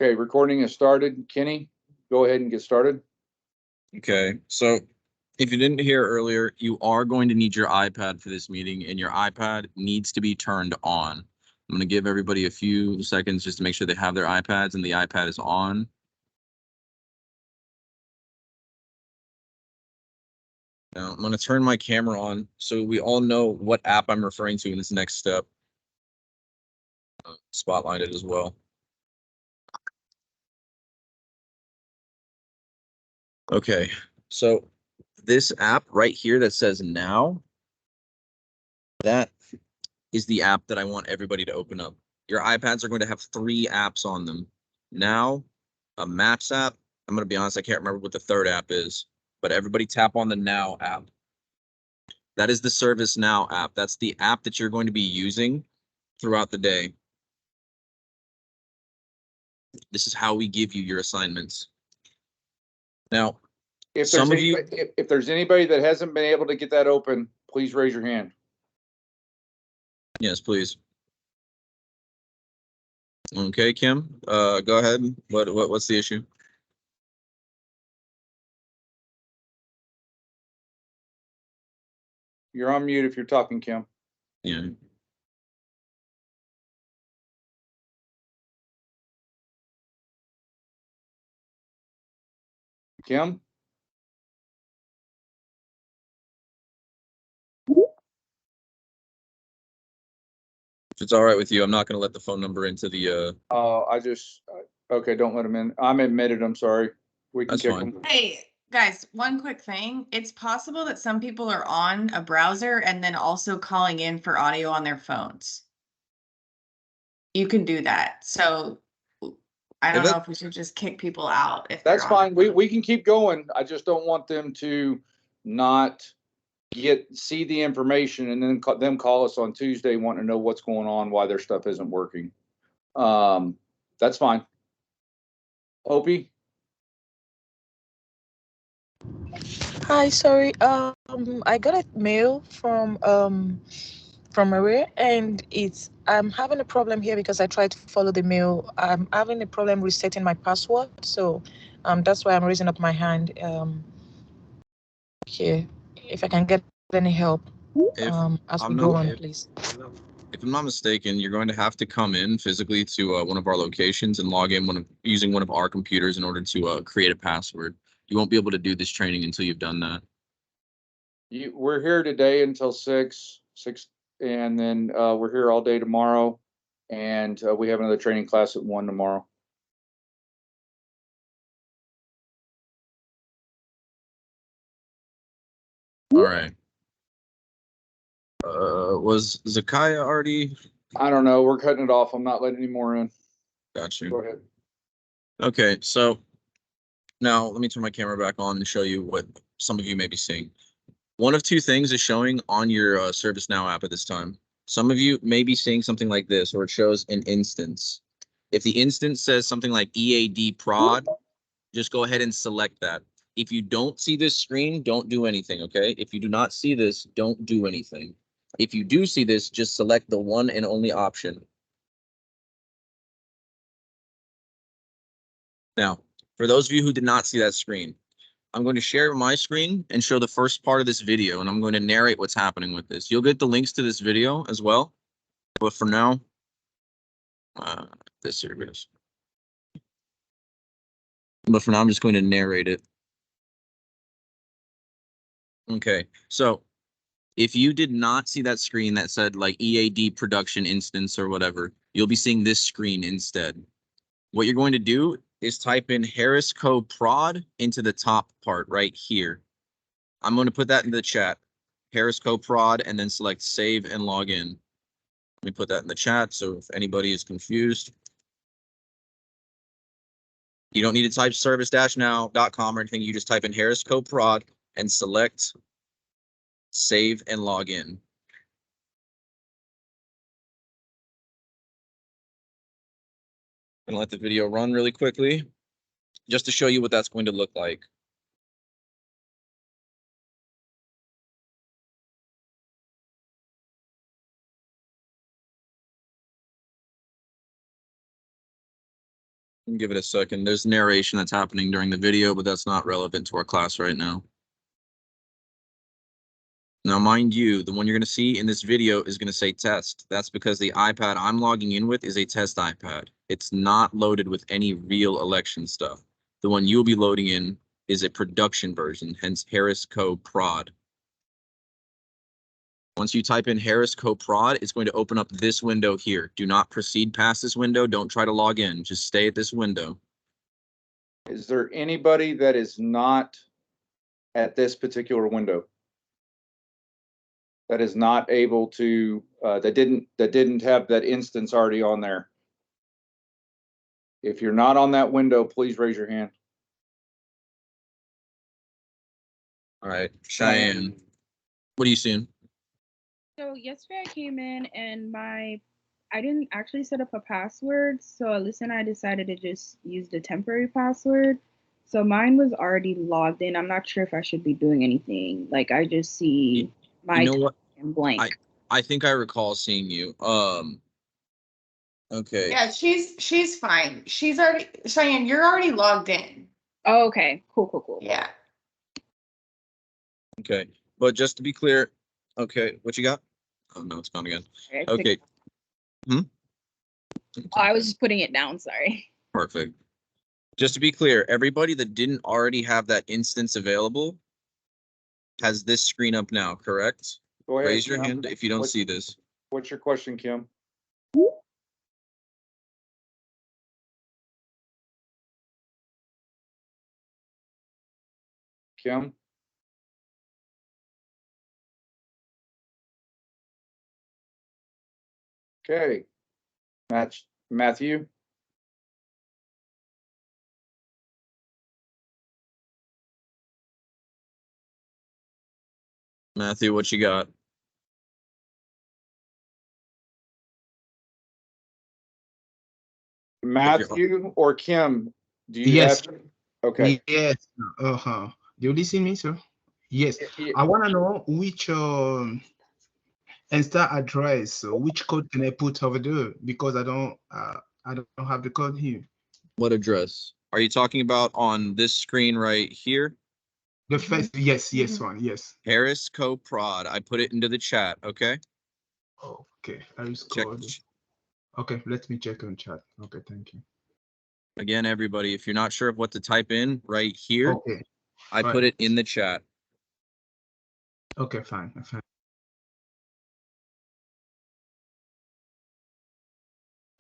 Okay, recording has started. Kenny, go ahead and get started. Okay, so if you didn't hear earlier, you are going to need your iPad for this meeting, and your iPad needs to be turned on. I'm going to give everybody a few seconds just to make sure they have their iPads and the iPad is on. Now, I'm going to turn my camera on so we all know what app I'm referring to in this next step. Spotlight it as well. Okay, so this app right here that says Now, that is the app that I want everybody to open up. Your iPads are going to have 3 apps on them. Now, a Maps app. I'm going to be honest, I can't remember what the third app is, but everybody tap on the Now app. That is the ServiceNow app. That's the app that you're going to be using throughout the day. This is how we give you your assignments. Now, if there's anybody that hasn't been able to get that open, please raise your hand. Yes, please. Okay, Kim, go ahead. What's the issue? You're on mute if you're talking, Kim. Yeah. Kim? If it's all right with you, I'm not going to let the phone number into the. Okay, don't let him in. I'm admitted. I'm sorry. We can That's kick fine. him. Hey, guys, one quick thing. It's possible that some people are on a browser and then also calling in for audio on their phones. You can do that. So I don't know if we should just kick people out if That's they're on fine. We can keep going. I just don't want them to not see the information and then them call us on Tuesday wanting to know what's going on, why their stuff isn't working. That's fine. Opie? Hi, sorry. I got a mail from Maria, and I'm having a problem here because I tried to follow the mail. I'm having a problem resetting my password, so that's why I'm raising up my hand here. If I can get any help, as we go on, please. If I'm not mistaken, you're going to have to come in physically to one of our locations and log in using one of our computers in order to create a password. You won't be able to do this training until you've done that. We're here today until 6, and then we're here all day tomorrow, and we have another training class at 1 tomorrow. All right. Was Zakaya already? I don't know. We're cutting it off. I'm not letting any more in. Got you. Go ahead. Okay, so now let me turn my camera back on and show you what some of you may be seeing. One of 2 things is showing on your ServiceNow app at this time. Some of you may be seeing something like this, or it shows an instance. If the instance says something like EAD prod, just go ahead and select that. If you don't see this screen, don't do anything, okay? If you do not see this, don't do anything. If you do see this, just select the one and only option. Now, for those of you who did not see that screen, I'm going to share my screen and show the first part of this video, and I'm going to narrate what's happening with this. You'll get the links to this video as well, but for now, this here it is. But for now, I'm just going to narrate it. Okay, so if you did not see that screen that said like EAD production instance or whatever, you'll be seeing this screen instead. What you're going to do is type in Harris Co prod into the top part right here. I'm going to put that in the chat. Harris Co prod, and then select save and log in. Let me put that in the chat so if anybody is confused. You don't need to type service-now.com or anything. You just type in Harris Co prod and select save and log in. I'm gonna let the video run really quickly just to show you what that's going to look like. Give it a second. There's narration that's happening during the video, but that's not relevant to our class right now. Now, mind you, the one you're going to see in this video is going to say test. That's because the iPad I'm logging in with is a test iPad. It's not loaded with any real election stuff. The one you'll be loading in is a production version, hence Harris Co. Prod. Once you type in Harris Co. Prod, it's going to open up this window here. Do not proceed past this window. Don't try to log in. Just stay at this window. Is there anybody that is not at this particular window? That is not able to, that didn't have that instance already on there? If you're not on that window, please raise your hand. All right, Cheyenne, what are you seeing? So yesterday I came in and I didn't actually set up a password. So Alyssa and I decided to just use the temporary password. So mine was already logged in. I'm not sure if I should be doing anything. Like I just see my You know what? in blank. I think I recall seeing you. Okay. Yeah, she's fine. She's already, Cheyenne, you're already logged in. Oh, okay. Cool. Yeah. Okay. But just to be clear, okay, what you got? Oh no, it's gone again. Okay. Oh, I was just putting it down. Sorry. Perfect. Just to be clear, everybody that didn't already have that instance available has this screen up now, correct? Go ahead. Raise your Kim. hand if you don't What- see this. What's your question, Kim? Kim? Okay. Matthew? Matthew, what you got? Matthew or Kim? Do you Yes. have? Okay. Yes. Do you listen me, sir? Yes. I want to know which Insta address, so which code can I put over there? Because I don't have the code here. What address? Are you talking about on this screen right here? The first, yes, one, yes. Harris Co. Prod. I put it into the chat, okay? Okay, Harris Check. code. Okay, let me check on chat. Okay, thank you. Again, everybody, if you're not sure of what to type in right here, Okay, I right. put it in the chat. Okay, fine.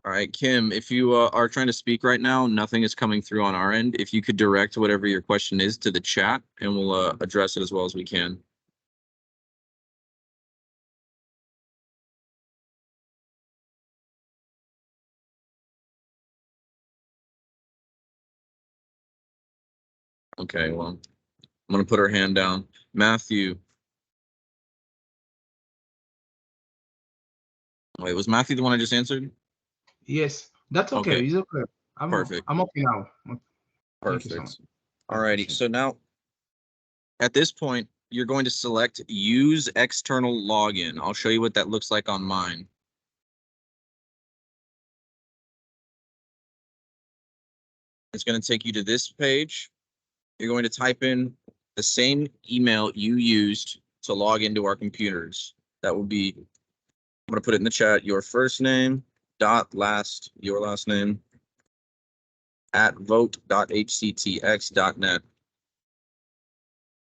All right, Kim, if you are trying to speak right now, nothing is coming through on our end. If you could direct whatever your question is to the chat, and we'll address it as well as we can. Okay, well, I'm going to put her hand down. Matthew. Wait, was Matthew the one I just answered? Yes, that's okay. Okay. It's okay. Perfect. I'm okay now. Thank you so Perfect. much. All righty. So now, at this point, you're going to select Use External Login. I'll show you what that looks like on mine. It's going to take you to this page. You're going to type in the same email you used to log into our computers. That will be, I'm going to put it in the chat, your first name, your last name, at vote.hctx.net.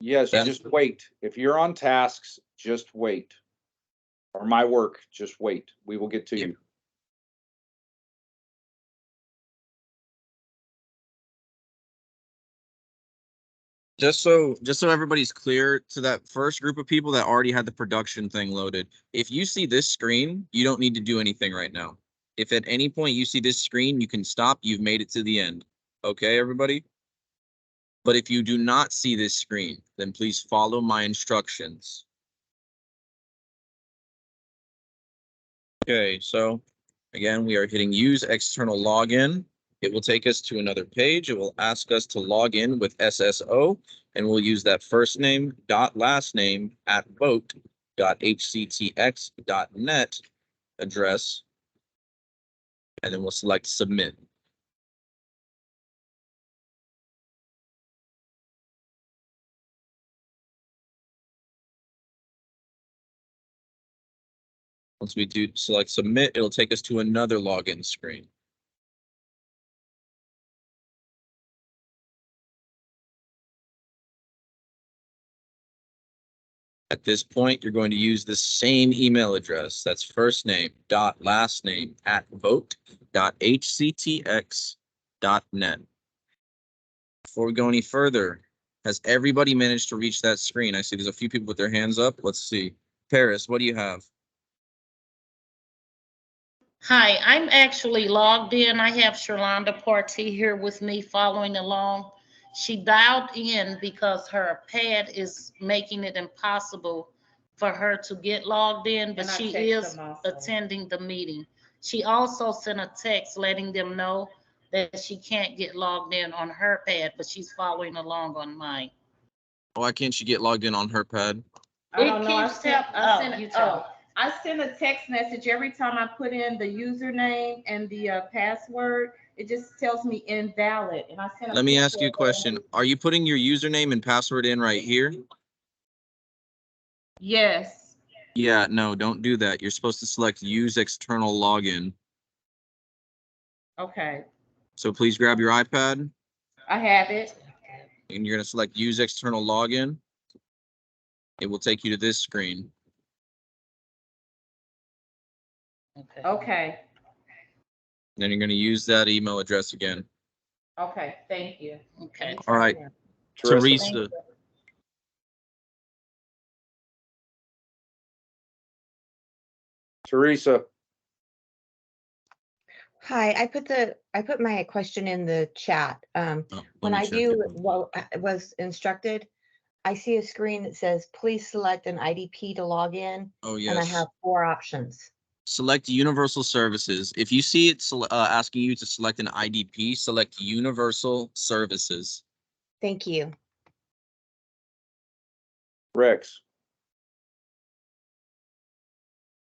Yes, Yeah. just wait. If you're on tasks, just wait. Or my work, just wait. We will get to Yeah. you. Just so everybody's clear, to that first group of people that already had the production thing loaded, if you see this screen, you don't need to do anything right now. If at any point you see this screen, you can stop. You've made it to the end. Okay, everybody? But if you do not see this screen, then please follow my instructions. Okay, so again, we are hitting Use External Login. It will take us to another page. It will ask us to log in with SSO, and we'll use that first name dot last name at vote.hctx.net address, and then we'll select Submit. Once we do select submit, it'll take us to another login screen. At this point, you're going to use the same email address. That's first name dot last name at vote.hctx.net. Before we go any further, has everybody managed to reach that screen? I see there's a few people with their hands up. Let's see. Paris, what do you have? Hi, I'm actually logged in. I have Sherlonda Partee here with me following along. She dialed in because her pad is making it impossible for her to get logged in, but she is attending the meeting. She also sent a text letting them know that she can't get logged in on her pad, but she's following along on mine. Why can't she get logged in on her pad? I don't know. I send a text message every time I put in the username and the password. It just tells me invalid. And I sent. Let me ask you a question. Are you putting your username and password in right here? Yes. Yeah, no, don't do that. You're supposed to select use external login. Okay. So please grab your iPad I have it. and you're going to select use external login. It will take you to this screen. Okay. Then you're going to use that email address again. Okay. Thank you. Okay. All right. Teresa. Teresa, Hi, I put my question in the chat. Oh, When let me I check do it. what I was instructed, I see a screen that says, please select an IDP to log in, Oh, and I yes. have 4 options. Select Universal Services. If you see it asking you to select an IDP, select Universal Services. Thank you. Rex,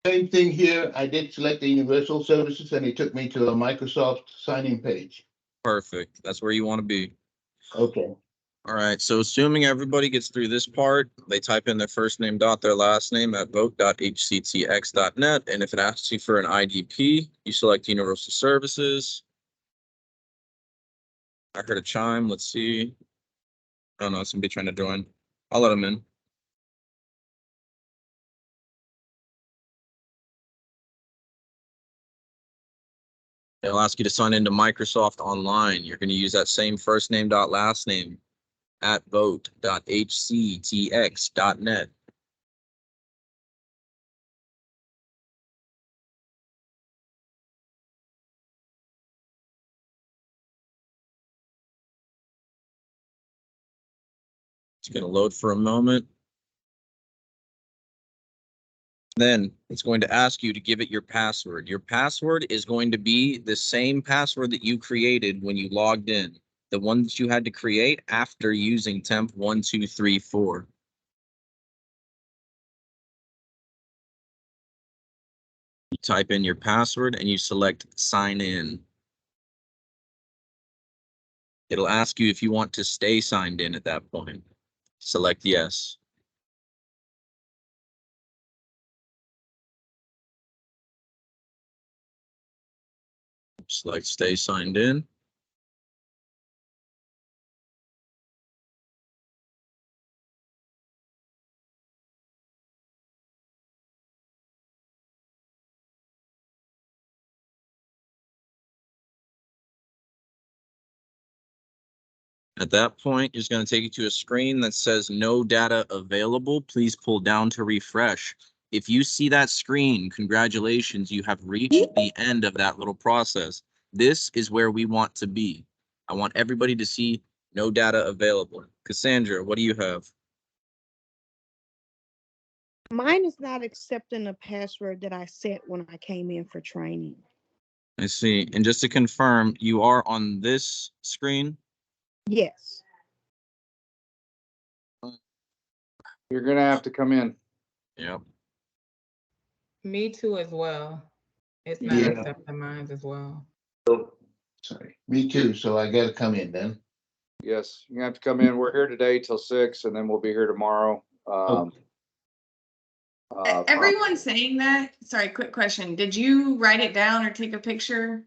Same thing here. I did select the universal services and it took me to a Microsoft sign-in page. Perfect. That's where you want to be. Okay. All right. So assuming everybody gets through this part, they type in their first name dot their last name at vote.hctx.net. And if it asks you for an IDP, you select Universal Services. I heard a chime. Let's see. Oh no, somebody trying to join. I'll let them in. They'll ask you to sign into Microsoft Online. You're going to use that same first name dot last name at vote.hctx.net. It's going to load for a moment. Then it's going to ask you to give it your password. Your password is going to be the same password that you created when you logged in, the one that you had to create after using temp1234. You type in your password and you select sign in. It'll ask you if you want to stay signed in at that point. Select yes. Select stay signed in. At that point, it's going to take you to a screen that says no data available. Please pull down to refresh. If you see that screen, congratulations, you have reached the end of that little process. This is where we want to be. I want everybody to see no data available. Cassandra, what do you have? Mine is not accepting the password that I set when I came in for training. I see. And just to confirm, you are on this screen? Yes. you're gonna have to come in. Yep. Me too as well. It's not Yeah. accepting mine as well. Sorry. Me too. So I got to come in then. Yes, you're gonna have to come in. We're here today till 6, and then we'll be here tomorrow. Everyone saying that, sorry, quick question. Did you write it down or take a picture?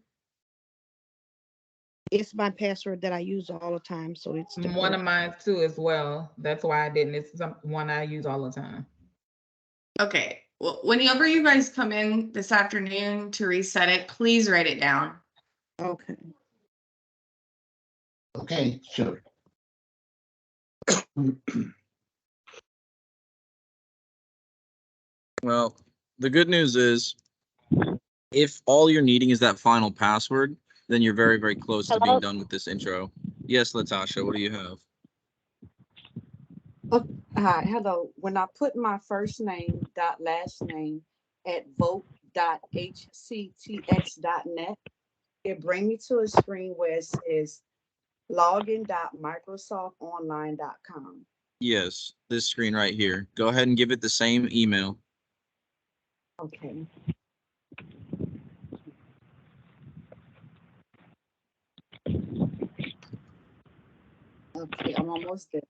It's my password that I use all the time, so it's the One of correct- mine too as well. That's why I didn't. It's one I use all the time. Okay, well, whenever you guys come in this afternoon to reset it, please write it down. Okay. Okay, sure. Well, the good news is if all you're needing is that final password, then you're very, very close to being Hello? done with this intro. Yes, Latasha, what do you have? Hi, hello. When I put my first name dot last name at vote.hctx.net, it brings me to a screen where it says login.microsoftonline.com. Yes, this screen right here. Go ahead and give it the same email. Okay. Okay, I'm almost there.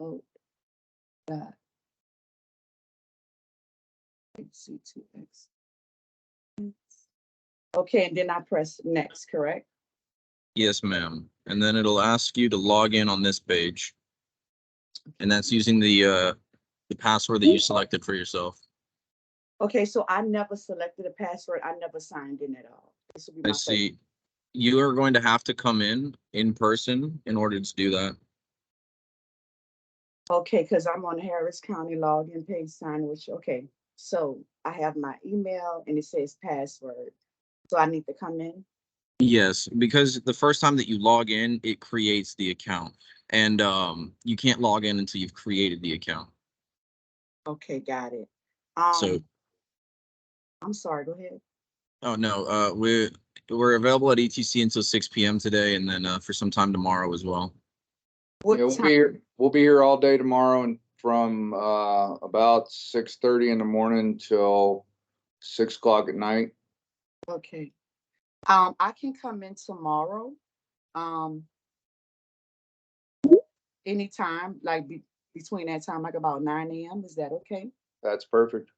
Oh, dot HCTX. Okay, and then I press next, correct? Yes, ma'am. And then it'll ask you to log in on this page. And that's using the password that you selected for yourself. Okay, so I never selected a password. I never signed in at all. This will be I my first. see. You are going to have to come in person in order to do that. Okay, because I'm on Harris County login page sign, which, okay, so I have my email and it says password. So I need to come in? Yes, because the first time that you log in, it creates the account. And you can't log in until you've created the account. Okay, got it. So, I'm sorry, go ahead. oh no, we're available at ETC until 6 p.m. today, and then for some time tomorrow as well. What Yeah, time? we'll be here all day tomorrow and from about 6:30 in the morning till 6 o'clock at night. Okay. I can come in tomorrow. Anytime, like between that time, like about 9 a.m. Is that okay? That's perfect.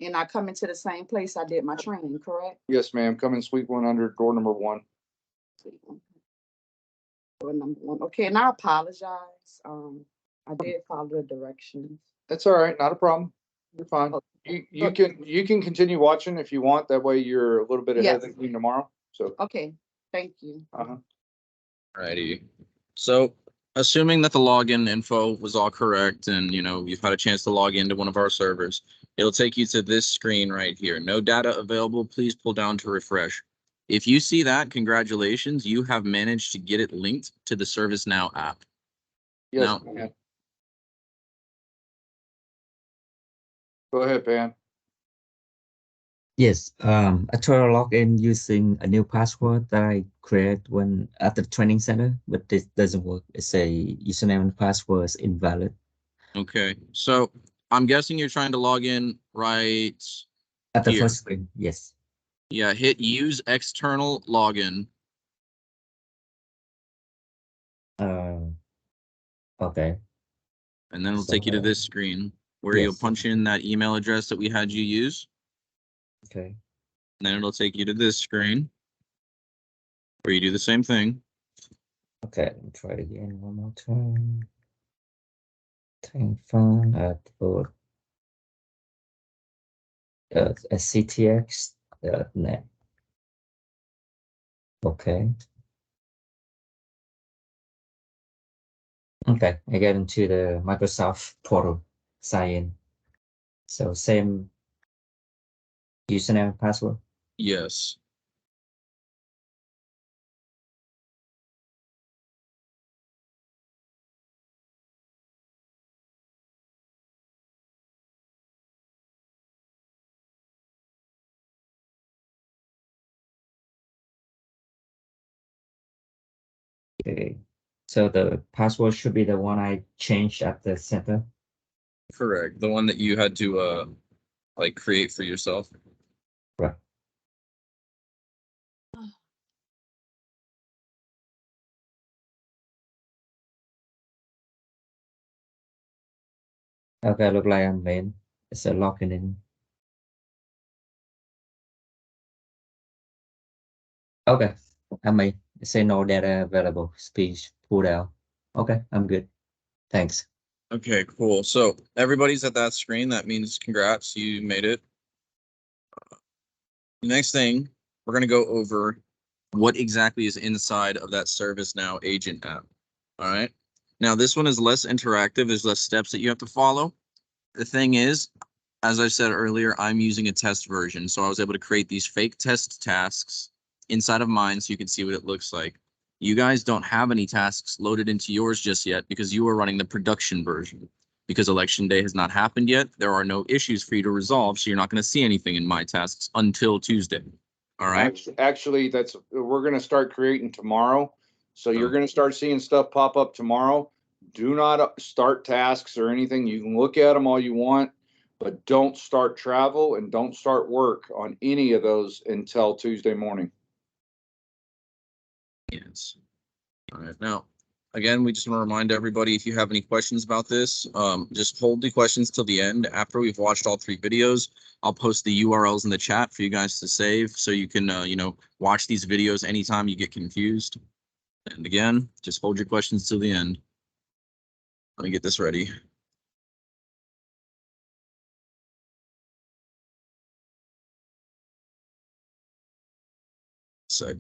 And I come into the same place I did my training, correct? Yes, ma'am. Come in suite 100, door number 1. Door number 1. Okay, and I apologize. I did follow the directions. That's all right. Not a problem. You're fine. You can continue watching if you want. That way you're a little bit ahead Yes. of me tomorrow. So, Okay, thank you. Alrighty. So, assuming that the login info was all correct and you've had a chance to log into one of our servers, it'll take you to this screen right here. No data available. Please pull down to refresh. If you see that, congratulations, you have managed to get it linked to the ServiceNow app. yes, Now, ma'am. Go ahead, Pan. Yes, I try to log in using a new password that I create when at the training center, but this doesn't work. It's a username and password is invalid. Okay, so I'm guessing you're trying to log in right At the here. first screen, yes. Yeah, hit use external login. Okay. And then it'll take you to this screen where you'll Yes. punch in that email address that we had you use. Okay. And then it'll take you to this screen where you do the same thing. Okay, let me try it again one more time. Tank phone at board. SCTX.net. Okay. Okay, I get into the Microsoft portal, sign in. So same username and password. Yes. Okay. So the password should be the one I changed at the center. Correct. The one that you had to like create for yourself. Right. Okay, look like I'm in. It's a locking in. Okay, I may say no data available. Speech pulled out. Okay, I'm good. Thanks. Okay, cool. So everybody's at that screen. That means congrats, you made it. The next thing, we're going to go over what exactly is inside of that ServiceNow agent app. All right. Now, this one is less interactive. There's less steps that you have to follow. The thing is, as I said earlier, I'm using a test version. So I was able to create these fake test tasks inside of mine so you can see what it looks like. You guys don't have any tasks loaded into yours just yet because you are running the production version. Because election day has not happened yet, there are no issues for you to resolve, so you're not going to see anything in my tasks until Tuesday. All right. Actually, we're going to start creating tomorrow. So you're going to start seeing stuff pop up tomorrow. Do not start tasks or anything. You can look at them all you want, but don't start travel and don't start work on any of those until Tuesday morning. Yes. All right. Now, again, we just want to remind everybody, if you have any questions about this, just hold the questions till the end. After we've watched all 3 videos, I'll post the URLs in the chat for you guys to save so you can, watch these videos anytime you get confused. And again, just hold your questions till the end. Let me get this ready. So.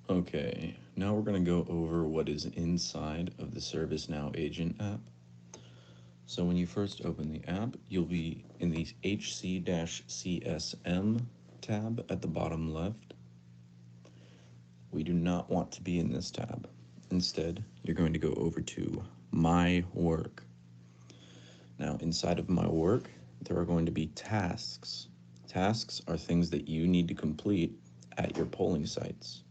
Okay, now we're going to go over what is inside of the ServiceNow agent app. So when you first open the app, you'll be in the HC-CSM tab at the bottom left. We do not want to be in this tab. Instead, you're going to go over to My Work. Now, inside of My Work, there are going to be tasks. Tasks are things that you need to complete at your polling sites.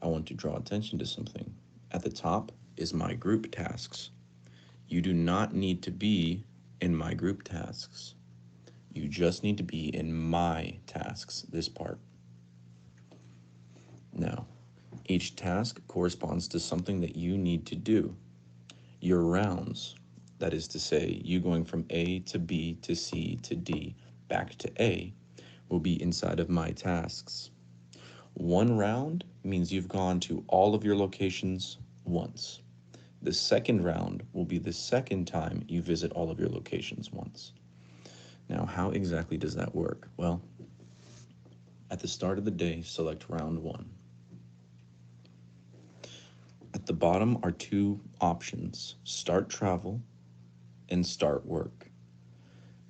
I want to draw attention to something. At the top is My Group Tasks. You do not need to be in My Group Tasks. You just need to be in My Tasks, this part. Now, each task corresponds to something that you need to do. Your rounds, that is to say, you going from A to B to C to D back to A, will be inside of My Tasks. 1 round means you've gone to all of your locations once. The second round will be the second time you visit all of your locations once. Now, how exactly does that work? Well, at the start of the day, select round 1. At the bottom are 2 options, Start Travel and Start Work.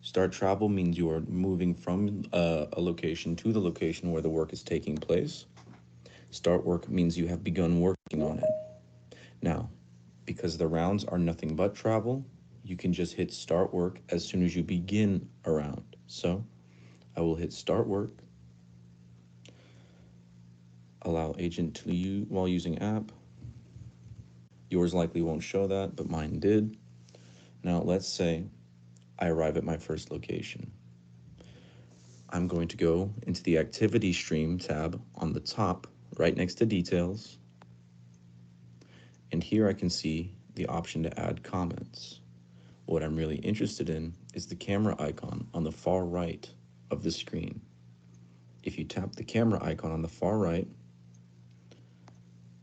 Start Travel means you are moving from a location to the location where the work is taking place. Start Work means you have begun working on it. Now, because the rounds are nothing but travel, you can just hit Start Work as soon as you begin a round. So, I will hit Start Work, allow agent to use while using app. Yours likely won't show that, but mine did. Now, let's say I arrive at my first location. I'm going to go into the Activity Stream tab on the top, right next to Details. And here I can see the option to add comments. What I'm really interested in is the camera icon on the far right of the screen. If you tap the camera icon on the far right,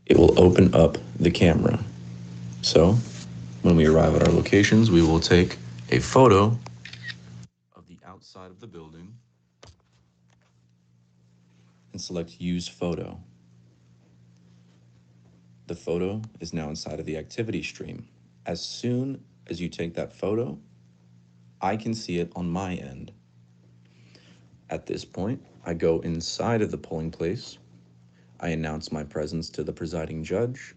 it will open up the camera. So, when we arrive at our locations, we will take a photo of the outside of the building and select Use Photo. The photo is now inside of the activity stream. As soon as you take that photo, I can see it on my end. At this point, I go inside of the polling place. I announce my presence to the presiding judge.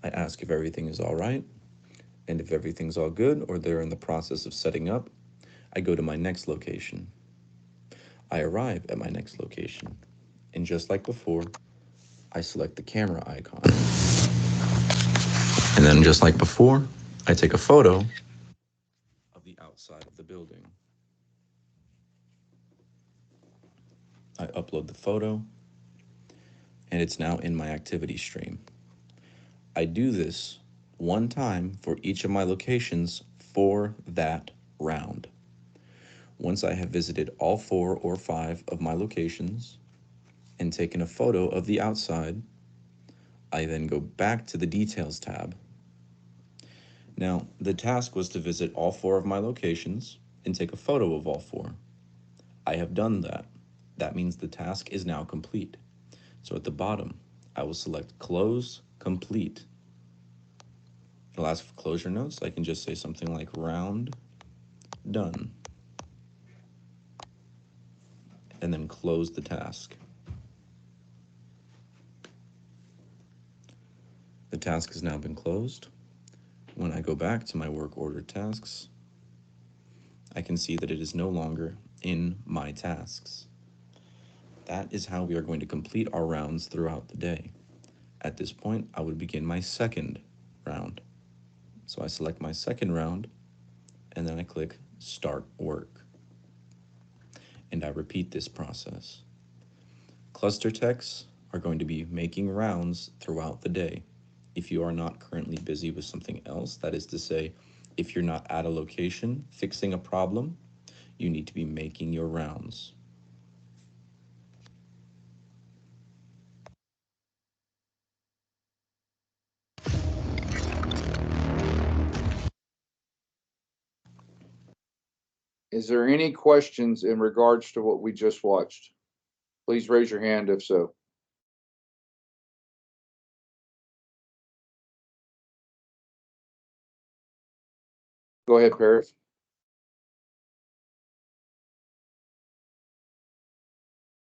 I ask if everything is all right. And if everything's all good or they're in the process of setting up, I go to my next location. I arrive at my next location. And just like before, I select the camera icon. And then just like before, I take a photo of the outside of the building. I upload the photo, and it's now in my activity stream. I do this one time for each of my locations for that round. Once I have visited all 4 or 5 of my locations and taken a photo of the outside, I then go back to the Details tab. Now, the task was to visit all 4 of my locations and take a photo of all 4. I have done that. That means the task is now complete. So at the bottom, I will select Close Complete. It'll ask for closure notes. I can just say something like round done, and then close the task. The task has now been closed. When I go back to my work order tasks, I can see that it is no longer in my tasks. That is how we are going to complete our rounds throughout the day. At this point, I would begin my second round. So I select my second round, and then I click Start Work. And I repeat this process. Cluster techs are going to be making rounds throughout the day. If you are not currently busy with something else, that is to say, if you're not at a location fixing a problem, you need to be making your rounds. Is there any questions in regards to what we just watched? Please raise your hand if so. Go ahead, Paris.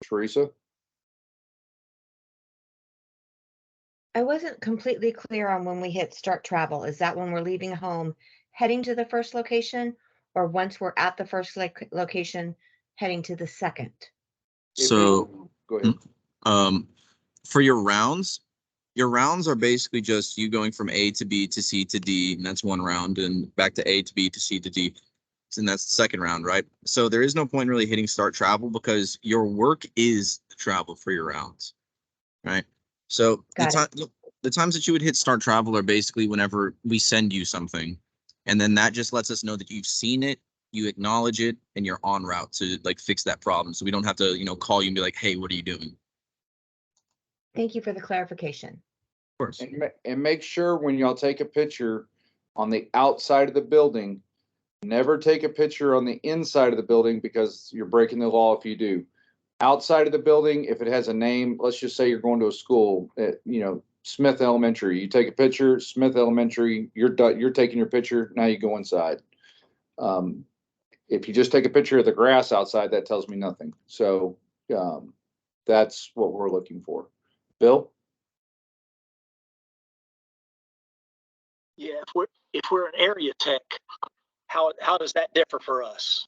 Teresa? I wasn't completely clear on when we hit start travel. Is that when we're leaving home, heading to the first location, or once we're at the first location, heading to the second? So, Go ahead. For your rounds are basically just you going from A to B to C to D, and that's one round, and back to A to B to C to D, and that's the second round, right? So there is no point really hitting start travel because your work is the travel for your rounds, right? So the times that you would hit start travel are basically whenever we send you something, and then that just lets us know that you've seen it, you acknowledge it, and you're en route to like fix that problem. So we don't have to, call you and be like, hey, what are you doing? Thank you for the clarification. Of course. And make sure when y'all take a picture on the outside of the building, never take a picture on the inside of the building because you're breaking the law if you do. Outside of the building, if it has a name, let's just say you're going to a school at, Smith Elementary. You take a picture, Smith Elementary, you're taking your picture, now you go inside. If you just take a picture of the grass outside, that tells me nothing. So that's what we're looking for. Bill? Yeah, if we're an area tech, how does that differ for us?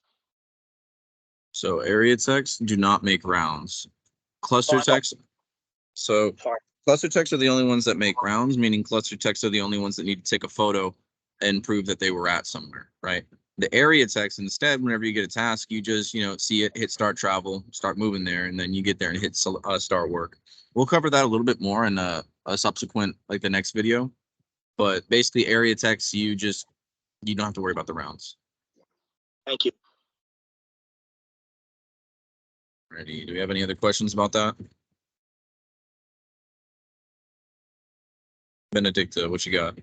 So area techs do not make rounds. Cluster techs. So cluster techs are the only ones that make rounds, meaning cluster techs are the only ones that need to take a photo and prove that they were at somewhere, right? The area techs, instead, whenever you get a task, you just, see it, hit start travel, start moving there, and then you get there and hit start work. We'll cover that a little bit more in a subsequent, like the next video. But basically, area techs, you don't have to worry about the rounds. Thank you. Ready? Do we have any other questions about that? Benedicta, what you got?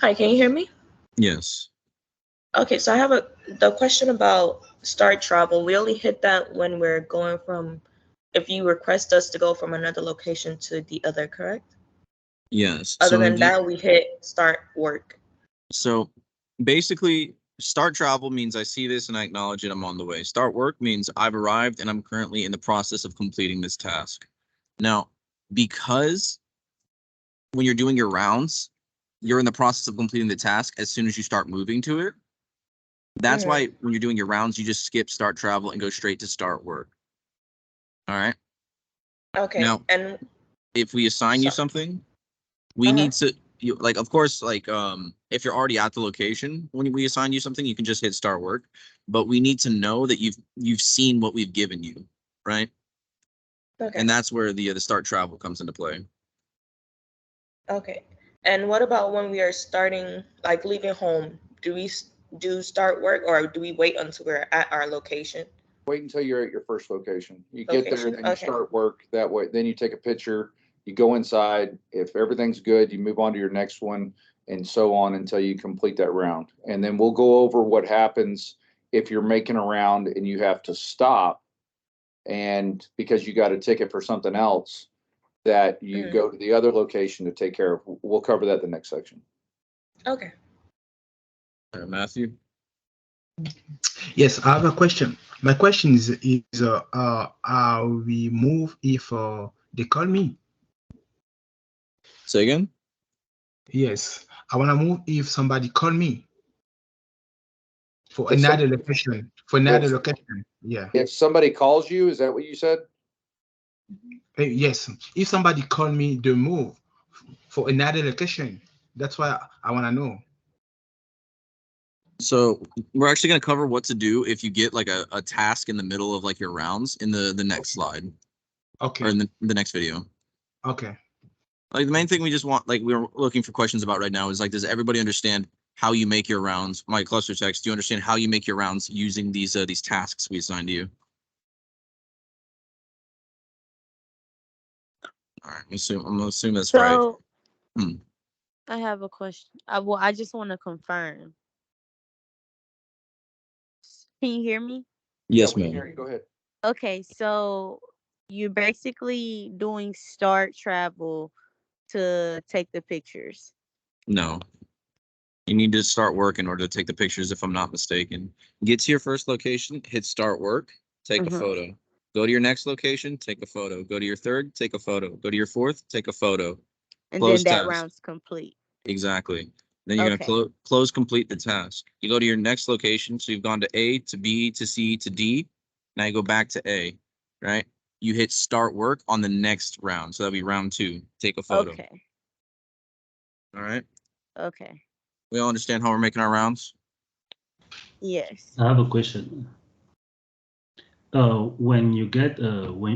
Hi, can you hear me? Yes. Okay, so I have the question about start travel. We only hit that when we're going from, if you request us to go from another location to the other, correct? Yes. Other than that, we hit start work. So basically, start travel means I see this and I acknowledge it, I'm on the way. Start work means I've arrived and I'm currently in the process of completing this task. Now, because when you're doing your rounds, you're in the process of completing the task as soon as you start moving to it. That's why when you're doing your rounds, you just skip start travel and go straight to start work. All right. Okay. Now, and if we assign you something, we need to, of course, if you're already at the location, when we assign you something, you can just hit start work. But we need to know that you've seen what we've given you, right? Okay. And that's where the start travel comes into play. Okay. And what about when we are starting, like leaving home? Do we do start work or do we wait until we're at our location? Wait until you're at your first location. You get there, Location, then you okay. start work that way. Then you take a picture, you go inside. If everything's good, you move on to your next one and so on until you complete that round. And then we'll go over what happens if you're making a round and you have to stop and because you got a ticket for something else that you go to the other location to take care of. We'll cover that in the next section. Okay. Matthew? Yes, I have a question. My question is how we move if they call me? Say again? Yes, I want to move if somebody call me for If some- another location. For another location, yeah. If somebody calls you, is that what you said? Yes, if somebody call me to move for another location, that's why I want to know. So we're actually going to cover what to do if you get like a task in the middle of like your rounds in the next slide. Okay. Or in the next video. Okay. Like the main thing we just want, like we're looking for questions about right now is like, does everybody understand how you make your rounds? My cluster text, do you understand how you make your rounds using these tasks we assigned to you? All right, I'm gonna assume that's right. So I have a question. I just want to confirm. Can you hear me? Yes, we can ma'am. hear you. Go ahead. Okay, so you're basically doing start travel to take the pictures. No. You need to start work in order to take the pictures, if I'm not mistaken. Get to your first location, hit start work, take a photo. Go to your next location, take a photo. Go to your third, take a photo. Go to your fourth, take a photo. And Close then that task. round's complete. Exactly. Then you're Okay. gonna close complete the task. You go to your next location. So you've gone to A, to B, to C, to D. Now you go back to A, right? You hit start work on the next round. So that'll be round 2. Take a photo. Okay. All right. Okay. We all understand how we're making our rounds? Yes. I have a question. When you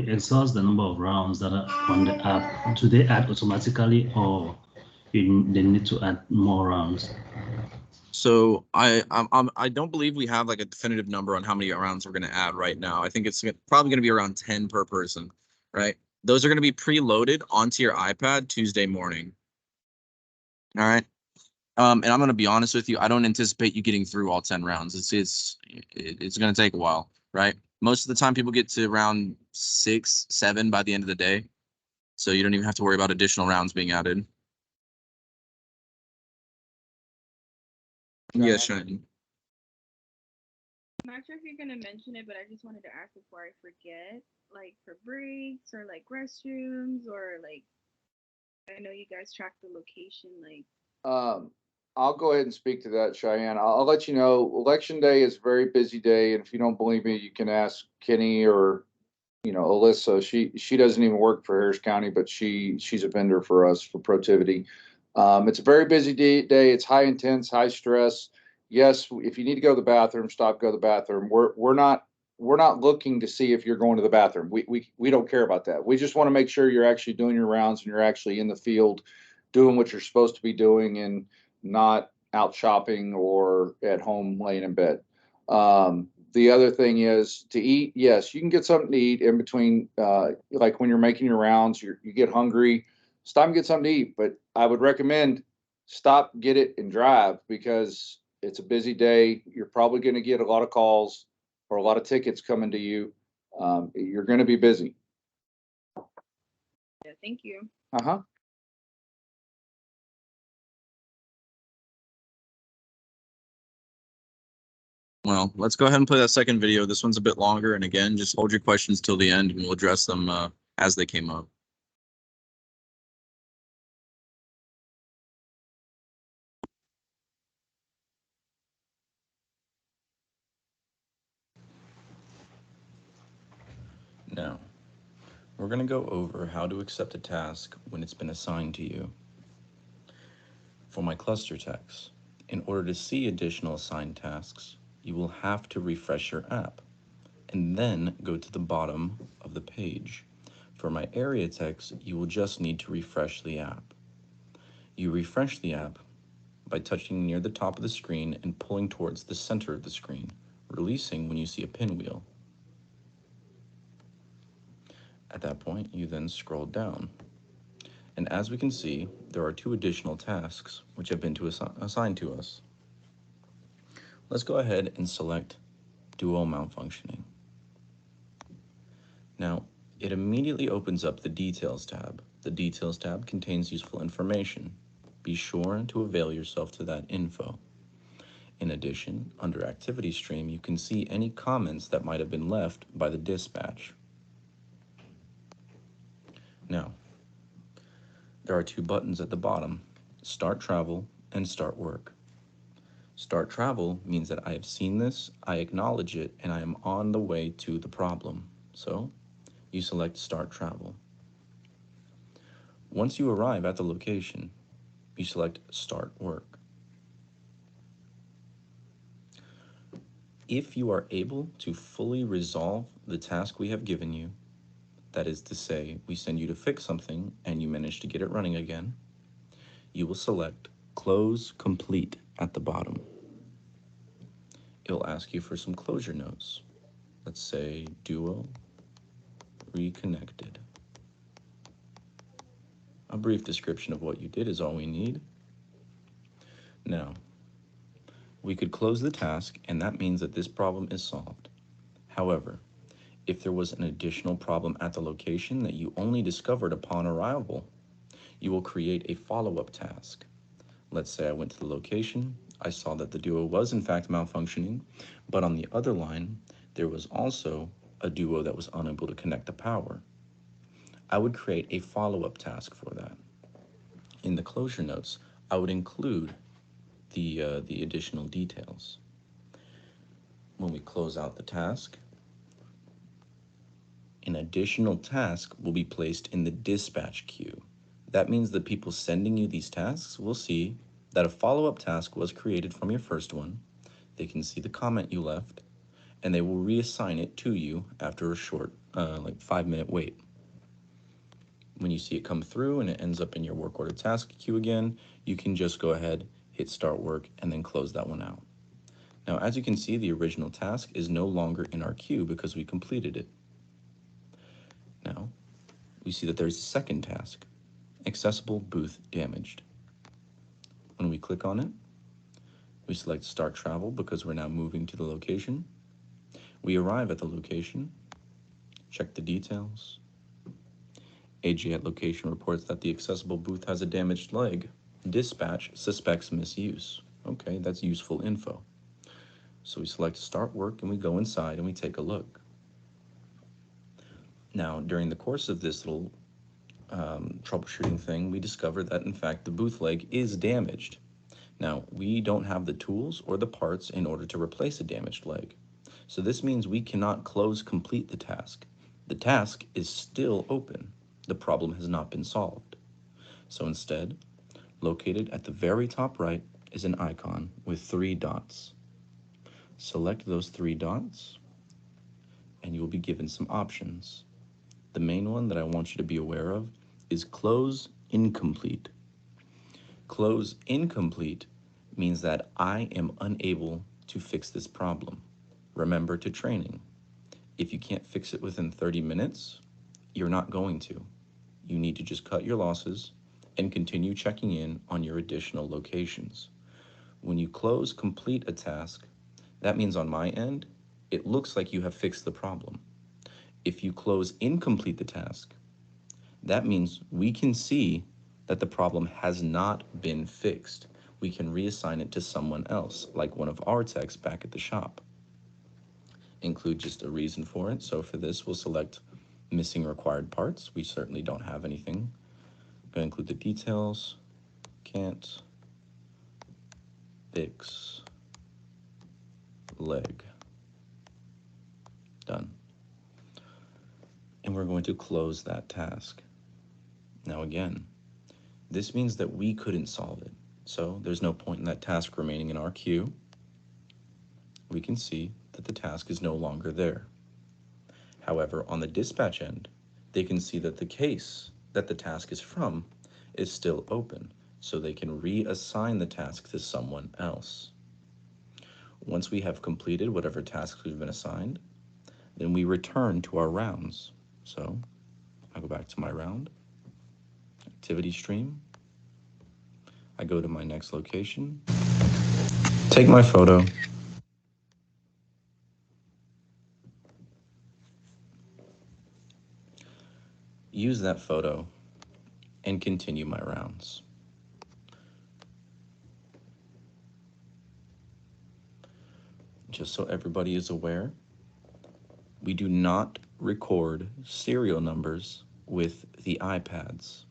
exhaust the number of rounds that are on the app, do they add automatically or they need to add more rounds? So I don't believe we have like a definitive number on how many rounds we're going to add right now. I think it's probably going to be around 10 per person, right? Those are going to be preloaded onto your iPad Tuesday morning. All right. And I'm going to be honest with you. I don't anticipate you getting through all 10 rounds. It's going to take a while, right? Most of the time people get to round 6, 7 by the end of the day. So you don't even have to worry about additional rounds being added. Yeah, Shane. I'm not sure if you're gonna mention it, but I just wanted to ask before I forget, like for breaks or like restrooms or like, I know you guys track the location, like. I'll go ahead and speak to that, Cheyenne. I'll let you know, election day is a very busy day, and if you don't believe me, you can ask Kenny or, Alyssa. She doesn't even work for Harris County, but she's a vendor for us for Protiviti. It's a very busy day. It's high intense, high stress. Yes, if you need to go to the bathroom, stop, go to the bathroom. We're not looking to see if you're going to the bathroom. We don't care about that. We just want to make sure you're actually doing your rounds and you're actually in the field doing what you're supposed to be doing and not out shopping or at home laying in bed. The other thing is to eat. Yes, you can get something to eat in between. Like when you're making your rounds, you get hungry, stop and get something to eat. But I would recommend stop, get it, and drive because it's a busy day. You're probably going to get a lot of calls or a lot of tickets coming to you. You're going to be busy. Yeah, thank you. Uh-huh. Well, let's go ahead and play that second video. This one's a bit longer. And again, just hold your questions till the end and we'll address them as they came up. Now, we're going to go over how to accept a task when it's been assigned to you. For my cluster text, in order to see additional assigned tasks, you will have to refresh your app and then go to the bottom of the page. For my area techs, you will just need to refresh the app. You refresh the app by touching near the top of the screen and pulling towards the center of the screen, releasing when you see a pinwheel. At that point, you then scroll down. And as we can see, there are 2 additional tasks which have been assigned to us. Let's go ahead and select Duo Malfunctioning. Now, it immediately opens up the Details tab. The Details tab contains useful information. Be sure to avail yourself to that info. In addition, under Activity Stream, you can see any comments that might have been left by the dispatch. Now, there are 2 buttons at the bottom, Start Travel and Start Work. Start Travel means that I have seen this, I acknowledge it, and I am on the way to the problem. So, you select Start Travel. Once you arrive at the location, you select Start Work. If you are able to fully resolve the task we have given you, that is to say, we send you to fix something and you manage to get it running again, you will select Close Complete at the bottom. It'll ask you for some closure notes. Let's say Duo Reconnected. A brief description of what you did is all we need. Now, we could close the task, and that means that this problem is solved. However, if there was an additional problem at the location that you only discovered upon arrival, you will create a follow-up task. Let's say I went to the location, I saw that the Duo was in fact malfunctioning, but on the other line, there was also a Duo that was unable to connect the power. I would create a follow-up task for that. In the closure notes, I would include the additional details. When we close out the task, an additional task will be placed in the dispatch queue. That means the people sending you these tasks will see that a follow-up task was created from your first one. They can see the comment you left, and they will reassign it to you after a short, 5-minute wait. When you see it come through and it ends up in your work order task queue again, you can just go ahead, hit Start Work, and then close that one out. Now, as you can see, the original task is no longer in our queue because we completed it. Now, we see that there's a second task, Accessible Booth Damaged. When we click on it, we select Start Travel because we're now moving to the location. We arrive at the location, check the details. AG at location reports that the accessible booth has a damaged leg. Dispatch suspects misuse. Okay, that's useful info. So we select Start Work and we go inside and we take a look. Now, during the course of this little troubleshooting thing, we discovered that in fact the booth leg is damaged. Now, we don't have the tools or the parts in order to replace a damaged leg. So this means we cannot complete the task. The task is still open. The problem has not been solved. So instead, located at the very top right is an icon with 3 dots. Select those 3 dots, and you will be given some options. The main one that I want you to be aware of is Close Incomplete. Close Incomplete means that I am unable to fix this problem. Remember to training. If you can't fix it within 30 minutes, you're not going to. You need to just cut your losses and continue checking in on your additional locations. When you close complete a task, that means on my end, it looks like you have fixed the problem. If you close incomplete the task, that means we can see that the problem has not been fixed. We can reassign it to someone else, like one of our techs back at the shop. Include just a reason for it. So for this, we'll select missing required parts. We certainly don't have anything. I'm going to include the details. Can't fix leg. Done. And we're going to close that task. Now again, this means that we couldn't solve it. So there's no point in that task remaining in our queue. We can see that the task is no longer there. However, on the dispatch end, they can see that the case that the task is from is still open, so they can reassign the task to someone else. Once we have completed whatever tasks we've been assigned, then we return to our rounds. So I go back to my round, activity stream. I go to my next location, take my photo, use that photo, and continue my rounds. Just so everybody is aware, we do not record serial numbers with the iPads.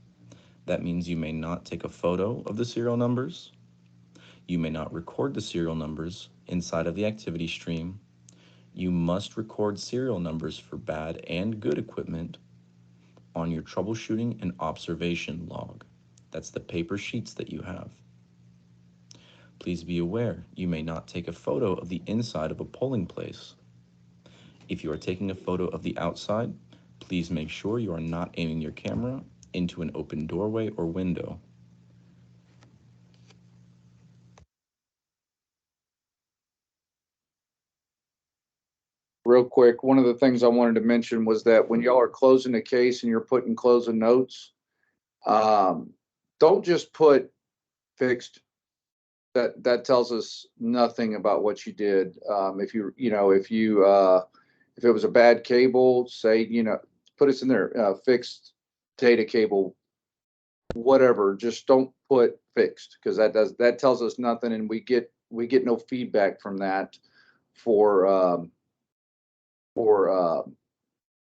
That means you may not take a photo of the serial numbers. You may not record the serial numbers inside of the activity stream. You must record serial numbers for bad and good equipment on your troubleshooting and observation log. That's the paper sheets that you have. Please be aware, you may not take a photo of the inside of a polling place. If you are taking a photo of the outside, please make sure you are not aiming your camera into an open doorway or window. Real quick, one of the things I wanted to mention was that when y'all are closing a case and you're putting closing notes, don't just put fixed. That tells us nothing about what you did. If it was a bad cable, say, put us in there, fixed data cable, whatever. Just don't put fixed, because that tells us nothing, and we get no feedback from that for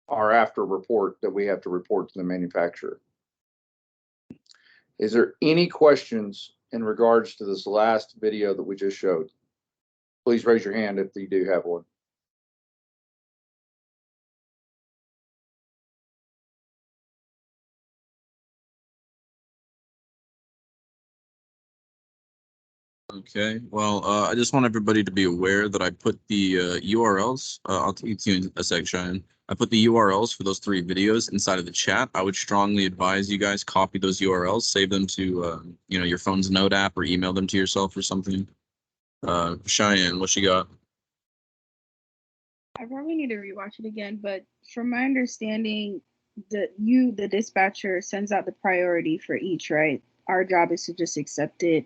our after report that we have to report to the manufacturer. Is there any questions in regards to this last video that we just showed? Please raise your hand if you do have one. Okay, well, I just want everybody to be aware that I put the URLs, I'll take you to in a sec, Cheyenne. I put the URLs for those 3 videos inside of the chat. I would strongly advise you guys copy those URLs, save them to, your phone's note app, or email them to yourself or something. Cheyenne, what you got? I probably need to rewatch it again, but from my understanding, the dispatcher sends out the priority for each, right? Our job is to just accept it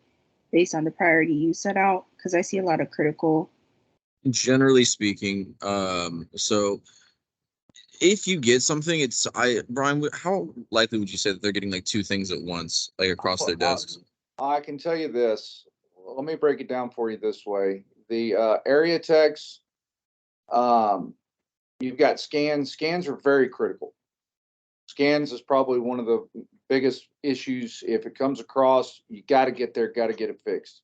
based on the priority you set out, because I see a lot of critical. Generally speaking, so if you get something, Brian, how likely would you say that they're getting like 2 things at once, like across their desks? I can tell you this. Let me break it down for you this way. The area techs, you've got scans. Scans are very critical. Scans is probably one of the biggest issues. If it comes across, you got to get there, got to get it fixed.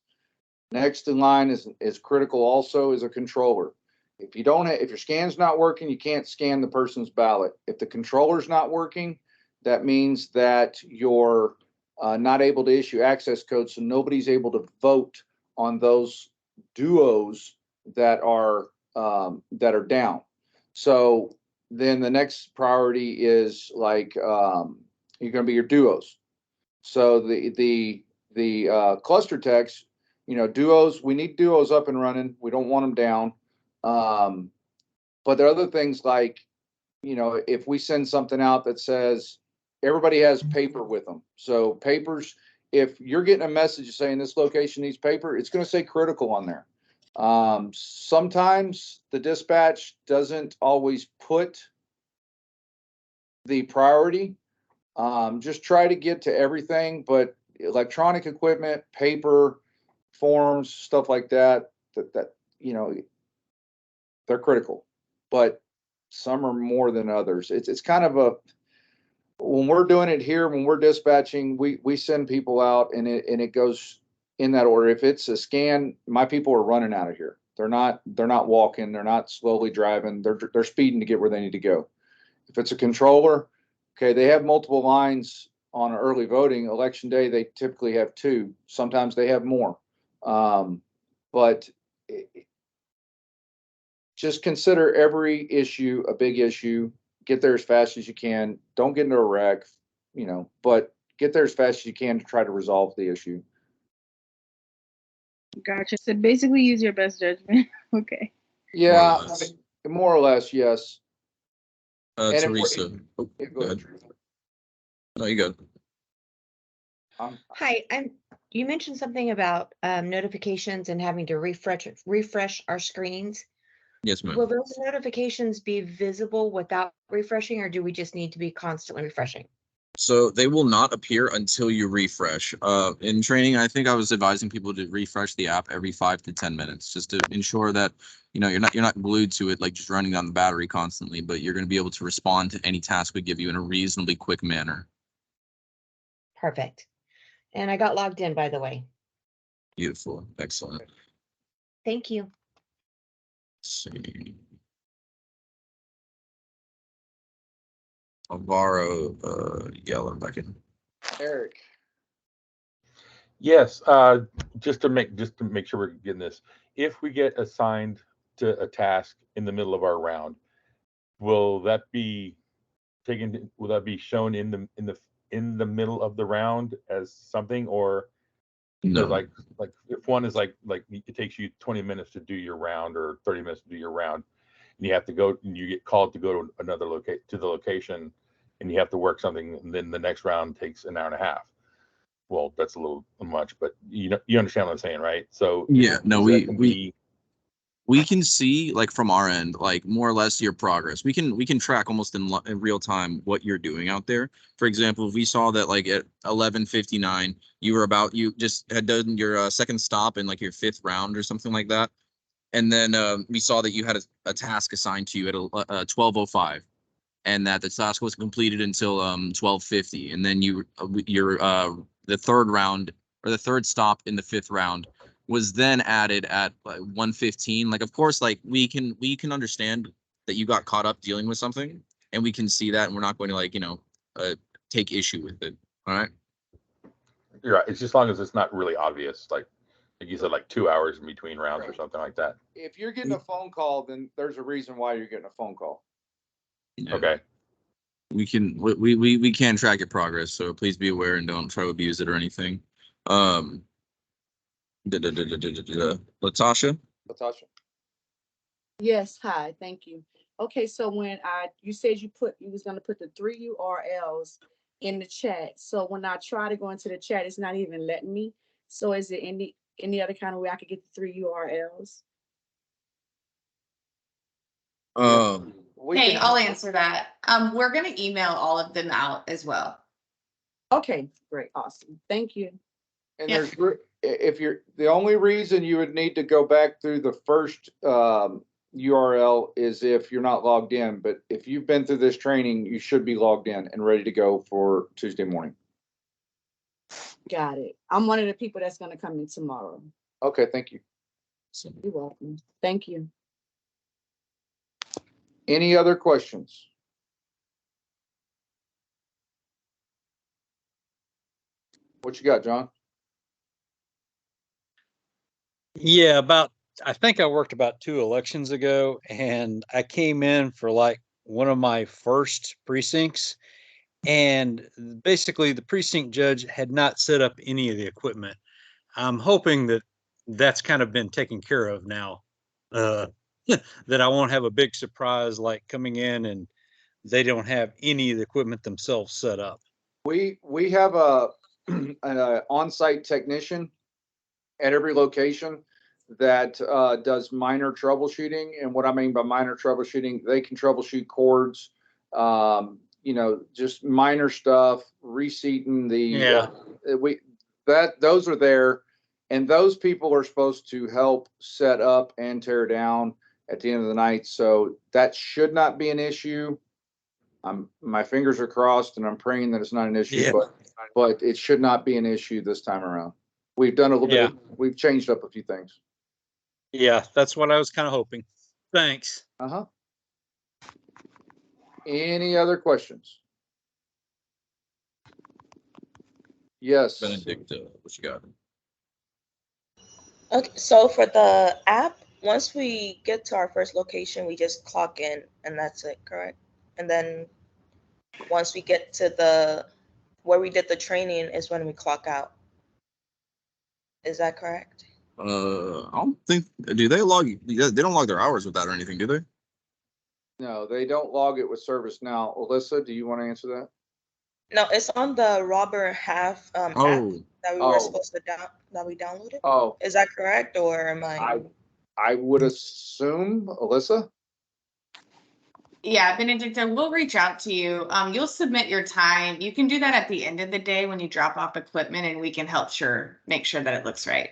Next in line is critical also is a controller. If your scan's not working, you can't scan the person's ballot. If the controller's not working, that means that you're not able to issue access codes, so nobody's able to vote on those duos that are down. So then the next priority is like you're going to be your duos. So the cluster techs, duos, we need duos up and running. We don't want them down. But there are other things like, if we send something out that says everybody has paper with them. So papers, if you're getting a message saying this location needs paper, it's going to say critical on there. Sometimes the dispatch doesn't always put the priority. Just try to get to everything, but electronic equipment, paper, forms, stuff like that they're critical, but some are more than others. It's kind of when we're doing it here, when we're dispatching, we send people out and it goes in that order. If it's a scan, my people are running out of here. They're not walking. They're not slowly driving. They're speeding to get where they need to go. If it's a controller, okay, they have multiple lines on early voting. Election day, they typically have 2. Sometimes they have more. But just consider every issue a big issue. get there as fast as you can. Don't get into a wreck, but get there as fast as you can to try to resolve the issue. Gotcha. So basically use your best judgment. Okay. Yeah, more or less, yes. And if we're- Teresa. Oh, Yeah, go ahead. No, you go. Hi, you mentioned something about notifications and having to refresh our screens. Yes, ma'am. Will those notifications be visible without refreshing, or do we just need to be constantly refreshing? So they will not appear until you refresh. In training, I think I was advising people to refresh the app every 5 to 10 minutes, just to ensure that you're not glued to it, like just running down the battery constantly, but you're going to be able to respond to any task we give you in a reasonably quick manner. Perfect. And I got logged in, by the way. Beautiful, excellent. Thank you. Let's see. Alvaro, Yellow back in. Eric. Yes, just to make sure we're getting this. If we get assigned to a task in the middle of our round, will that be shown in the middle of the round as something, or no? Like if one is like it takes you 20 minutes to do your round or 30 minutes to do your round, and you have to go and you get called to go to another location, and you have to work something, and then the next round takes an hour and a half. Well, that's a little much, but you understand what I'm saying, right? So yeah, no, we can see, like, from our end, like, more or less your progress. We can track almost in real time what you're doing out there. For example, if we saw that, like, at 11:59 you just had done your second stop in, like, your 5th round or something like that, and then we saw that you had a task assigned to you at 12:05, and that the task was completed until 12:50, and then the 3rd round, or the 3rd stop in the 5th round, was then added at 1:15. Like, of course, like, we can understand that you got caught up dealing with something, and we can see that, and we're not going to, like, take issue with it. All right. You're right. It's just as long as it's not really obvious, like you said, like 2 hours in between rounds or something like that. If you're getting a phone call, then there's a reason why you're getting a phone call. Yeah. Okay. We can track your progress, so please be aware and don't try to abuse it or anything. Latasha? Yes, hi, thank you. Okay, so when you said you was gonna put the 3 URLs in the chat. So when I try to go into the chat, it's not even letting me. So is there any other kind of way I could get the 3 URLs? Hey, I'll answer that. We're gonna email all of them out as well. Okay, great, awesome, thank you. And the only reason you would need to go back through the first URL is if you're not logged in. But if you've been through this training, you should be logged in and ready to go for Tuesday morning. Got it. I'm one of the people that's gonna come in tomorrow. Okay, thank you. You're welcome. Thank you. Any other questions? What you got, John? Yeah, I think I worked about 2 elections ago, and I came in for like one of my first precincts, and basically the precinct judge had not set up any of the equipment. I'm hoping that that's kind of been taken care of now, that I won't have a big surprise like coming in and they don't have any of the equipment themselves set up. We have an on-site technician at every location that does minor troubleshooting. And what I mean by minor troubleshooting, they can troubleshoot cords, just minor stuff, reseating those are there, and those people are supposed to help set up and tear down at the end of the night. So that should not be an issue. My fingers are crossed, and I'm praying that it's not an issue, but it should not be an issue this time around. We've done a little bit. We've changed up a few things. Yeah, that's what I was kind of hoping. Thanks. Any other questions? Yes. Benedict, what you got? Okay, so for the app, once we get to our first location, we just clock in and that's it, correct? and then once we get to the where we did the training is when we clock out. Is that correct? I don't think, do they log, they don't log their hours with that or anything, do they? No, they don't log it with ServiceNow. Alyssa, do you want to answer that? No, it's on the Robert Half app Oh, that we were Oh. supposed to that we downloaded. Oh, Is that correct, or am I? I would assume, Alyssa? Yeah, Benedicta, we'll reach out to you. You'll submit your time. You can do that at the end of the day when you drop off equipment, and we can help make sure that it looks right.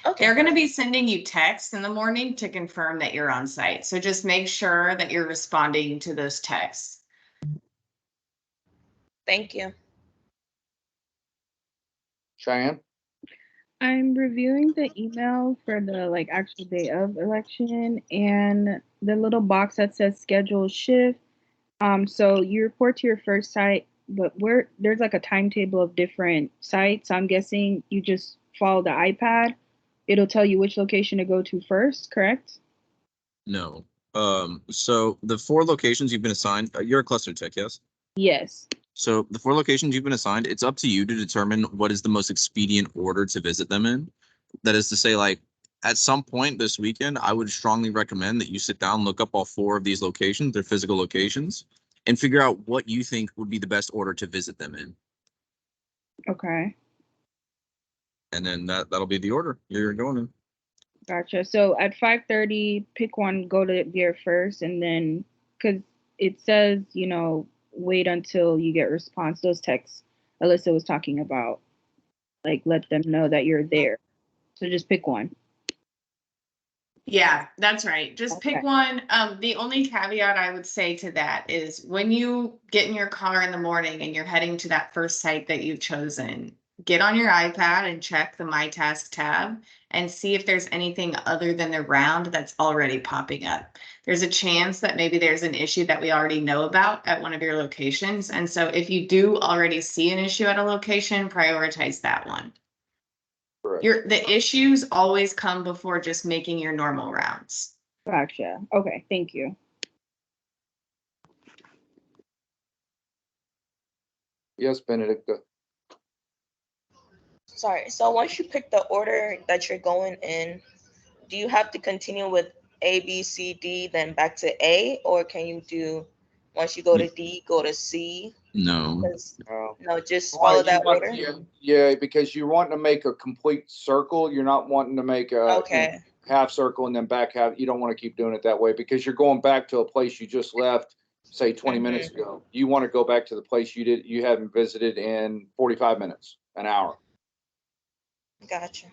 Okay. They're going to be sending you texts in the morning to confirm that you're on site. So just make sure that you're responding to those texts. Thank you. Cheyenne? I'm reviewing the email for the actual day of election and the little box that says schedule shift. So you report to your first site, but there's a timetable of different sites. So I'm guessing you just follow the iPad. It'll tell you which location to go to first, correct? No. So the 4 locations you've been assigned, you're a cluster tech, yes? Yes. So the 4 locations you've been assigned, it's up to you to determine what is the most expedient order to visit them in. That is to say, at some point this weekend, I would strongly recommend that you sit down, look up all 4 of these locations, their physical locations, and figure out what you think would be the best order to visit them in. Okay. And then that'll be the order you're going in. Gotcha. So at 5:30, pick one, go to there first, and then because it says, wait until you get response. Those texts Alyssa was talking about, let them know that you're there. So just pick one. Yeah, that's right. Just pick one. The only caveat I would say to that is when you get in your car in the morning and you're heading to that first site that you've chosen, get on your iPad and check the My Task tab and see if there's anything other than the round that's already popping up. There's a chance that maybe there's an issue that we already know about at one of your locations. And so if you do already see an issue at a location, prioritize that one. The issues always come before just making your normal rounds. Gotcha. Okay, thank you. Yes, Benedicta. Sorry. So once you pick the order that you're going in, do you have to continue with A, B, C, D, then back to A, or can you do once you go to D, go to C? No. No, just follow that order. Yeah, because you want to make a complete circle. You're not wanting to make a half circle and then back half. You don't want to keep doing it that way because you're going back to a place you just left, say 20 minutes ago. You want to go back to the place you haven't visited in 45 minutes, an hour. Gotcha.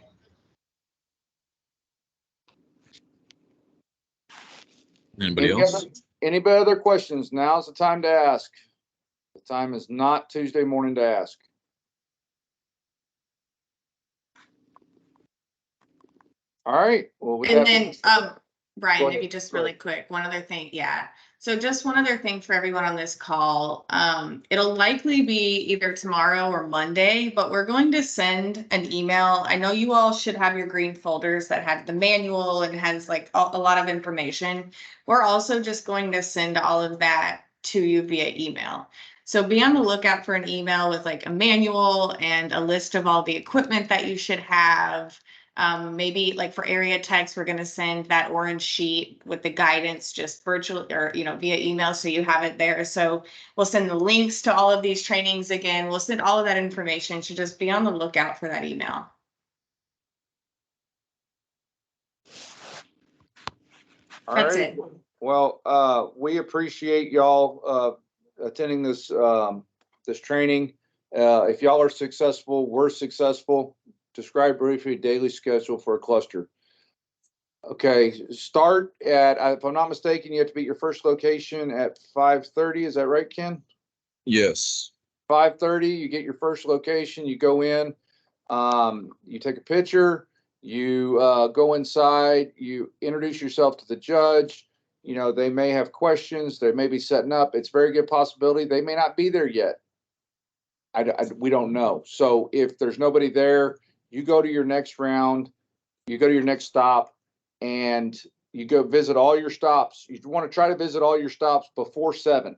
Anybody else? Anybody other questions? Now's the time to ask. The time is not Tuesday morning to ask. All right. Well, with And that then, Brian, Go maybe ahead. just Go really quick, one other thing. Yeah. So just one other thing for everyone on this call. It'll likely be either tomorrow or Monday, but we're going to send an email. I know you all should have your green folders that have the manual and has a lot of information. We're also just going to send all of that to you via email. So be on the lookout for an email with a manual and a list of all the equipment that you should have. Maybe for area techs, we're going to send that orange sheet with the guidance just virtual or, via email. So you have it there. So we'll send the links to all of these trainings again. We'll send all of that information. So just be on the lookout for that email. That's it. Well, we appreciate y'all attending this this training. If y'all are successful, we're successful. Describe briefly a daily schedule for a cluster. Okay, start at, if I'm not mistaken, you have to be at your first location at 5:30. Is that right, Ken? Yes. 5:30, you get your first location, you go in, you take a picture, you go inside, you introduce yourself to the judge. They may have questions, they may be setting up. It's a very good possibility they may not be there yet. We don't know. So if there's nobody there, you go to your next round, you go to your next stop, and you go visit all your stops. You want to try to visit all your stops before 7.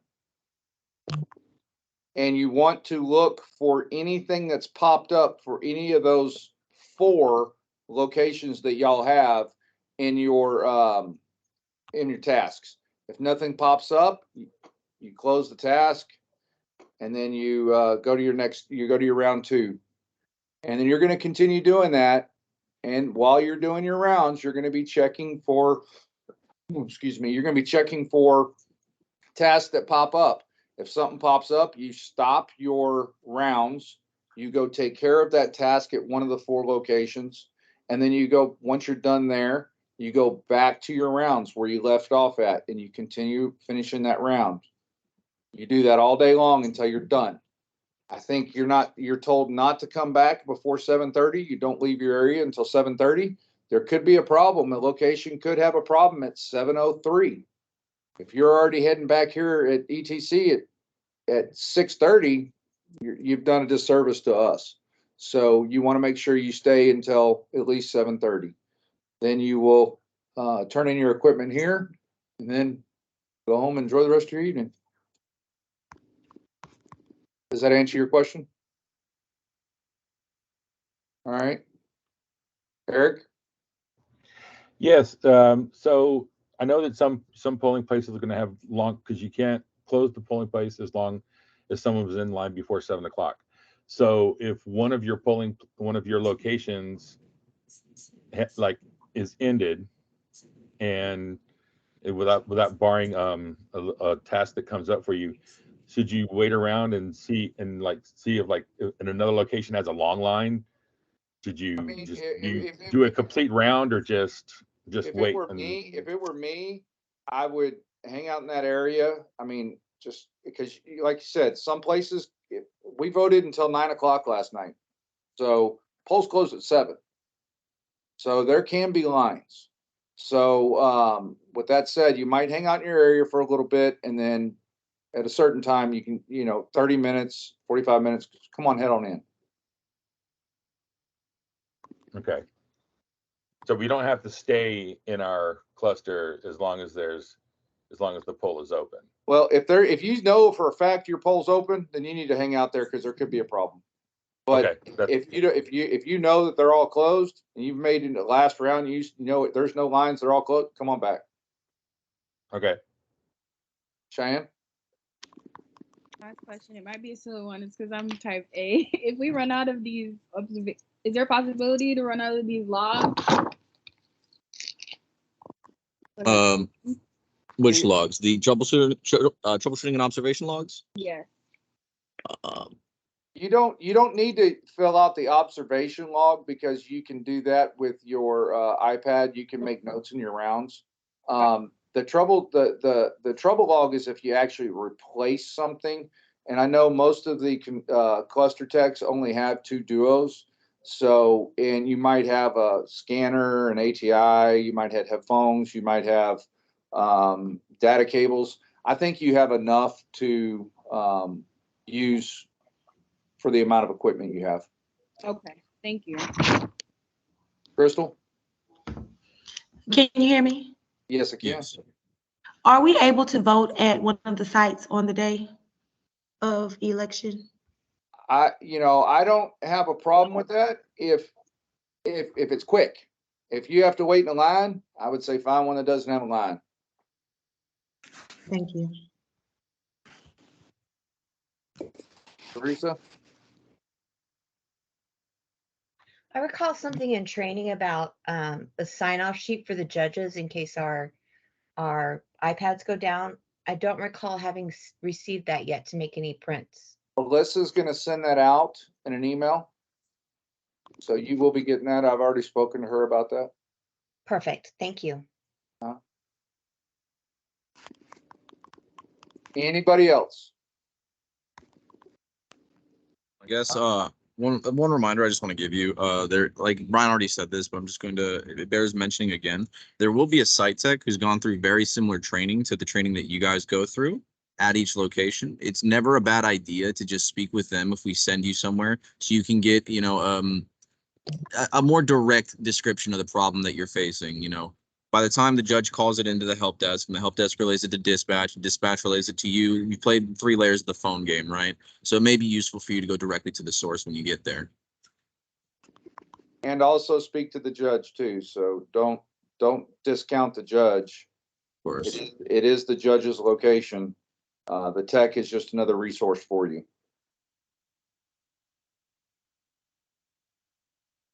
And you want to look for anything that's popped up for any of those 4 locations that y'all have in your tasks. If nothing pops up, you close the task, and then you go to your round 2. And then you're going to continue doing that. And while you're doing your rounds, you're going to be checking for, you're going to be checking for tasks that pop up. If something pops up, you stop your rounds, you go take care of that task at one of the 4 locations. And then you go, once you're done there, you go back to your rounds where you left off at, and you continue finishing that round. You do that all day long until you're done. I think you're told not to come back before 7:30. You don't leave your area until 7:30. There could be a problem. A location could have a problem at 7:03. If you're already heading back here at ETC at 6:30, you've done a disservice to us. So you want to make sure you stay until at least 7:30. Then you will turn in your equipment here, and then go home and enjoy the rest of your evening. Does that answer your question? All right. Eric? Yes. So I know that some polling places are going to have long, because you can't close the polling place as long as someone was in line before 7 o'clock. So if one of your locations is ended, and without barring a task that comes up for you, should you wait around and see if in another location has a long line? Should you do a complete round, or just wait? If it were me, I would hang out in that area. I mean, just because, like you said, some places, we voted until 9 o'clock last night, so polls closed at 7. So there can be lines. So with that said, you might hang out in your area for a little bit, and then at a certain time, you can, 30 minutes, 45 minutes, come on, head on in. Okay. So we don't have to stay in our cluster as long as the poll is open. Well, if you know for a fact your poll's open, then you need to hang out there, because there could be a problem. But okay, if you know that they're all closed and you've made it the last round, you know there's no lines, they're all closed, come on back. Okay. Cheyenne? Last question. It might be a silly one. It's because I'm type A. If we run out of these, is there a possibility to run out of these logs? Which logs? The troubleshooting and observation logs? Yeah. You don't need to fill out the observation log, because you can do that with your iPad. You can make notes in your rounds. The trouble log is if you actually replace something. And I know most of the cluster techs only have 2 duos. So, and you might have a scanner, an ATI, you might have headphones, you might have data cables. I think you have enough to use for the amount of equipment you have. Okay, thank you. Crystal? Can you hear me? Yes, I can. Yes. Are we able to vote at one of the sites on the day of election? I don't have a problem with that if it's quick. If you have to wait in a line, I would say find one that doesn't have a line. Thank you. Teresa? I recall something in training about a sign-off sheet for the judges in case our iPads go down. I don't recall having received that yet to make any prints. Alyssa's going to send that out in an email. So you will be getting that. I've already spoken to her about that. Perfect. Thank you. Anybody else? I guess one reminder I just want to give you, there, like Brian already said this, but I'm just going to, it bears mentioning again. There will be a site tech who's gone through very similar training to the training that you guys go through at each location. It's never a bad idea to just speak with them if we send you somewhere, so you can get, a more direct description of the problem that you're facing. By the time the judge calls it into the help desk and the help desk relays it to dispatch, and dispatch relays it to you, you played 3 layers of the phone game, right? So it may be useful for you to go directly to the source when you get there. And also speak to the judge too. So don't discount the judge. Of course. It is the judge's location. The tech is just another resource for you.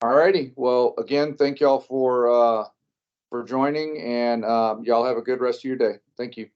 All righty. Well, again, thank y'all for joining, and y'all have a good rest of your day. Thank you.